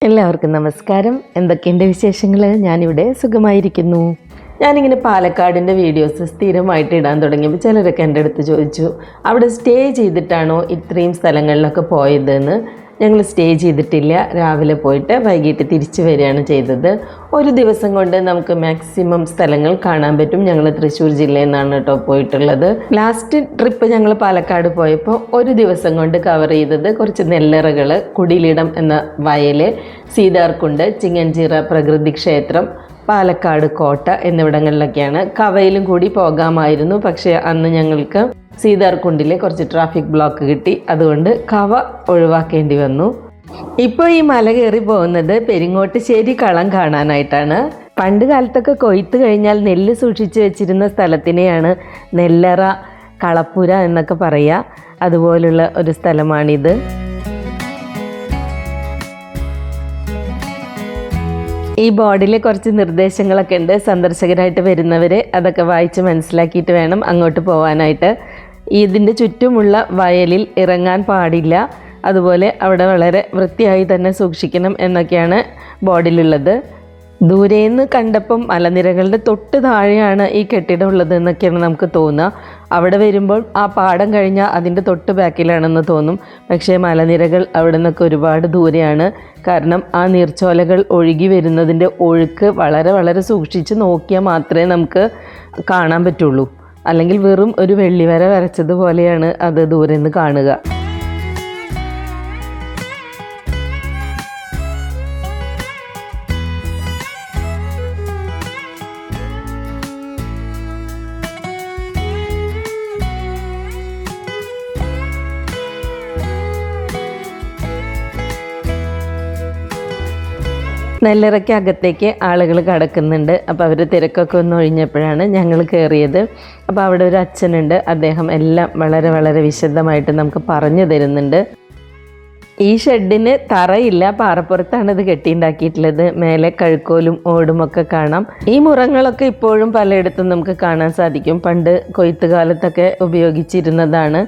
എല്ലാവർക്കും നമസ്കാരം. എന്തൊക്കെയുണ്ട് വിശേഷങ്ങൾ? ഞാനിവിടെ സുഖമായിരിക്കുന്നു. ഞാനിങ്ങനെ പാലക്കാടിൻ്റെ വീഡിയോസ് സ്ഥിരമായിട്ട് ഇടാൻ തുടങ്ങിയപ്പോൾ ചിലരൊക്കെ എൻ്റെ അടുത്ത് ചോദിച്ചു, അവിടെ സ്റ്റേ ചെയ്തിട്ടാണോ ഇത്രയും സ്ഥലങ്ങളിലൊക്കെ പോയതെന്ന്. ഞങ്ങൾ സ്റ്റേ ചെയ്തിട്ടില്ല, രാവിലെ പോയിട്ട് വൈകിട്ട് തിരിച്ചു വരികയാണ് ചെയ്തത്. ഒരു ദിവസം കൊണ്ട് നമുക്ക് മാക്സിമം സ്ഥലങ്ങൾ കാണാൻ പറ്റും. ഞങ്ങൾ തൃശ്ശൂർ ജില്ലയിൽ നിന്നാണ് കേട്ടോ പോയിട്ടുള്ളത്. ലാസ്റ്റ് ട്രിപ്പ് ഞങ്ങൾ പാലക്കാട് പോയപ്പോൾ ഒരു ദിവസം കൊണ്ട് കവർ ചെയ്തത് കുറച്ച് നെല്ലറകൾ, കുടിലിടം എന്ന വയൽ, സീതാർകുണ്ട്, ചിങ്ങഞ്ചിറ പ്രകൃതി ക്ഷേത്രം, പാലക്കാട് കോട്ട എന്നിവിടങ്ങളിലൊക്കെയാണ്. കവയിലും കൂടി പോകാമായിരുന്നു, പക്ഷേ അന്ന് ഞങ്ങൾക്ക് സീതാർകുണ്ടിലെ കുറച്ച് ട്രാഫിക് ബ്ലോക്ക് കിട്ടി, അതുകൊണ്ട് കവ ഒഴിവാക്കേണ്ടി വന്നു. ഇപ്പോൾ ഈ മല കയറി പോകുന്നത് പെരിങ്ങോട്ടുശ്ശേരി കളം കാണാനായിട്ടാണ്. പണ്ട് കാലത്തൊക്കെ കൊയ്ത്ത് കഴിഞ്ഞാൽ നെല്ല് സൂക്ഷിച്ച് വെച്ചിരുന്ന സ്ഥലത്തിനെയാണ് നെല്ലറ, കളപ്പുര എന്നൊക്കെ പറയുക. അതുപോലുള്ള ഒരു സ്ഥലമാണിത്. ഈ ബോർഡിൽ കുറച്ച് നിർദ്ദേശങ്ങളൊക്കെ ഉണ്ട്. സന്ദർശകരായിട്ട് വരുന്നവർ അതൊക്കെ വായിച്ച് മനസ്സിലാക്കിയിട്ട് വേണം അങ്ങോട്ട് പോകാനായിട്ട്. ഇതിൻ്റെ ചുറ്റുമുള്ള വയലിൽ ഇറങ്ങാൻ പാടില്ല, അതുപോലെ അവിടെ വളരെ വൃത്തിയായി തന്നെ സൂക്ഷിക്കണം എന്നൊക്കെയാണ് ബോർഡിലുള്ളത്. ദൂരേന്ന് കണ്ടപ്പം മലനിരകളുടെ തൊട്ട് താഴെയാണ് ഈ കെട്ടിടം ഉള്ളത് എന്നൊക്കെയാണ് നമുക്ക് തോന്നുക. അവിടെ വരുമ്പോൾ ആ പാടം കഴിഞ്ഞാൽ അതിൻ്റെ തൊട്ട് ബാക്കിലാണെന്ന് തോന്നും. പക്ഷേ മലനിരകൾ അവിടെ നിന്നൊക്കെ ഒരുപാട് ദൂരെയാണ്. കാരണം ആ നീർച്ചോലകൾ ഒഴുകി വരുന്നതിൻ്റെ ഒഴുക്ക് വളരെ വളരെ സൂക്ഷിച്ച് നോക്കിയാൽ മാത്രമേ നമുക്ക് കാണാൻ പറ്റുള്ളൂ. അല്ലെങ്കിൽ വെറും ഒരു വെള്ളിവര വരച്ചതുപോലെയാണ് അത് ദൂരെ നിന്ന് കാണുക. നെല്ലറയ്ക്ക് അകത്തേക്ക് ആളുകൾ കടക്കുന്നുണ്ട്. അപ്പോൾ അവർ തിരക്കൊക്കെ ഒന്ന് ഒഴിഞ്ഞപ്പോഴാണ് ഞങ്ങൾ കയറിയത്. അപ്പോൾ അവിടെ ഒരു അച്ഛനുണ്ട്, അദ്ദേഹം എല്ലാം വളരെ വളരെ വിശദമായിട്ട് നമുക്ക് പറഞ്ഞു തരുന്നുണ്ട്. ഈ ഷെഡിന് തറയില്ല, പാറപ്പുറത്താണ് ഇത് കെട്ടിയുണ്ടാക്കിയിട്ടുള്ളത്. മേലെ കഴുക്കോലും ഓടുമൊക്കെ കാണാം. ഈ മുറങ്ങളൊക്കെ ഇപ്പോഴും പലയിടത്തും നമുക്ക് കാണാൻ സാധിക്കും. പണ്ട് കൊയ്ത്ത് കാലത്തൊക്കെ ഉപയോഗിച്ചിരുന്നതാണ്.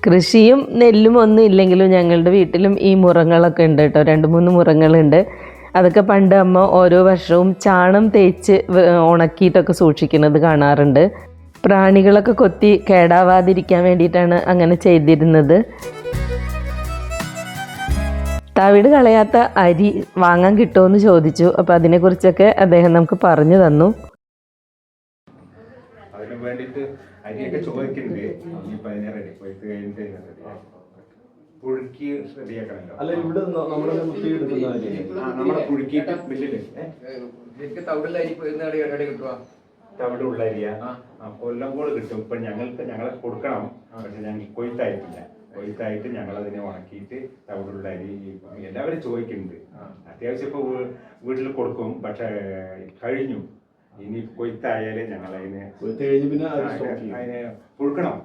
കൃഷിയും നെല്ലും ഒന്നും ഇല്ലെങ്കിലും ഞങ്ങളുടെ വീട്ടിലും ഈ മുറങ്ങളൊക്കെ ഉണ്ട് കേട്ടോ. 2-3 മുറങ്ങളുണ്ട്. അതൊക്കെ പണ്ട് അമ്മ ഓരോ വർഷവും ചാണം തേച്ച് ഉണക്കിയിട്ടൊക്കെ സൂക്ഷിക്കുന്നത് കാണാറുണ്ട്. പ്രാണികളൊക്കെ കൊത്തി കേടാവാതിരിക്കാൻ വേണ്ടിയിട്ടാണ് അങ്ങനെ ചെയ്തിരുന്നത്. തവിട് കളയാത്ത അരി വാങ്ങാൻ കിട്ടുമെന്ന് ചോദിച്ചു. അപ്പോൾ അതിനെക്കുറിച്ചൊക്കെ അദ്ദേഹം നമുക്ക് പറഞ്ഞു തന്നു. അരിയൊക്കെ ചോദിക്കുന്നുണ്ട്. പുഴുക്കി റെഡിയാക്കണല്ലോ. അല്ല, ഇവിടെ നമ്മളെ പുഴുക്കിയിട്ട് മില്ലില് തവിടുള്ള അരിയ കൊല്ലംകോട് കിട്ടും. ഇപ്പൊ ഞങ്ങളെ കൊടുക്കണം, പക്ഷെ ഞങ്ങൾ കൊയ്ത്തായിട്ടില്ല. കൊയ്ത്തായിട്ട് ഞങ്ങളതിനെ ഉണക്കിയിട്ട് തവിടുള്ള അരി എല്ലാവരും ചോദിക്കുന്നുണ്ട്. അത്യാവശ്യം ഇപ്പൊ വീട്ടിൽ കൊടുക്കും, പക്ഷെ കഴിഞ്ഞു. ഇനി കൊയ്ത്തായാലേ ഞങ്ങൾ അതിനെ പുഴുക്കണം.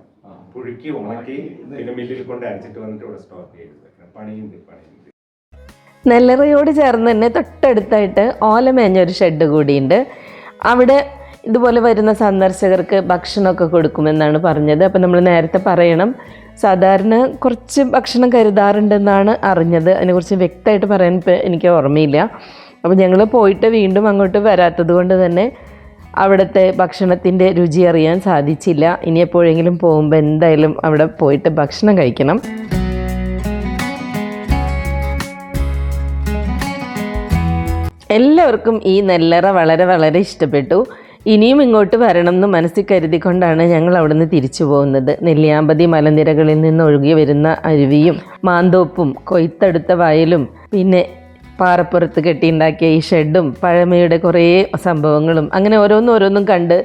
പുഴുക്കി ഉണക്കി പിന്നെ മില്ലിൽ കൊണ്ട് അരച്ചിട്ട് വന്നിട്ട് ഇവിടെ സ്റ്റോക്ക് ചെയ്ത് വെക്കണം. പണിയുണ്ട്. നെല്ലറയോട് ചേർന്ന് തന്നെ തൊട്ടടുത്തായിട്ട് ഓലമേഞ്ഞൊരു ഷെഡ് കൂടിയുണ്ട്. അവിടെ ഇതുപോലെ വരുന്ന സന്ദർശകർക്ക് ഭക്ഷണമൊക്കെ കൊടുക്കുമെന്നാണ് പറഞ്ഞത്. അപ്പം നമ്മൾ നേരത്തെ പറയണം, സാധാരണ കുറച്ച് ഭക്ഷണം കരുതാറുണ്ടെന്നാണ് അറിഞ്ഞത്. അതിനെക്കുറിച്ച് വ്യക്തമായിട്ട് പറയാൻ ഇപ്പോൾ എനിക്ക് ഓർമ്മയില്ല. അപ്പോൾ ഞങ്ങൾ പോയിട്ട് വീണ്ടും അങ്ങോട്ട് വരാത്തത് കൊണ്ട് തന്നെ അവിടുത്തെ ഭക്ഷണത്തിൻ്റെ രുചി അറിയാൻ സാധിച്ചില്ല. ഇനി എപ്പോഴെങ്കിലും പോകുമ്പോൾ എന്തായാലും അവിടെ പോയിട്ട് ഭക്ഷണം കഴിക്കണം. എല്ലാവർക്കും ഈ നെല്ലറ വളരെ വളരെ ഇഷ്ടപ്പെട്ടു. ഇനിയും ഇങ്ങോട്ട് വരണം എന്ന് മനസ്സിൽ കരുതിക്കൊണ്ടാണ് ഞങ്ങൾ അവിടെ നിന്ന് തിരിച്ചു പോകുന്നത്. നെല്ലിയാമ്പതി മലനിരകളിൽ നിന്ന് ഒഴുകി വരുന്ന അരുവിയും മാന്തോപ്പും കൊയ്ത്തെടുത്ത വയലും പിന്നെ പാറപ്പുറത്ത് കെട്ടിയുണ്ടാക്കിയ ഈ ഷെഡും പഴമയുടെ കുറേ സംഭവങ്ങളും അങ്ങനെ ഓരോന്നും കണ്ട്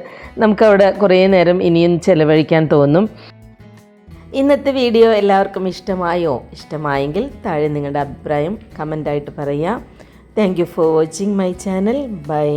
നമുക്കവിടെ കുറേ നേരം ഇനിയും ചെലവഴിക്കാൻ തോന്നും. ഇന്നത്തെ വീഡിയോ എല്ലാവർക്കും ഇഷ്ടമായോ? ഇഷ്ടമായെങ്കിൽ താഴെ നിങ്ങളുടെ അഭിപ്രായം കമൻ്റായിട്ട് പറയുക. Thank you for watching my channel. By.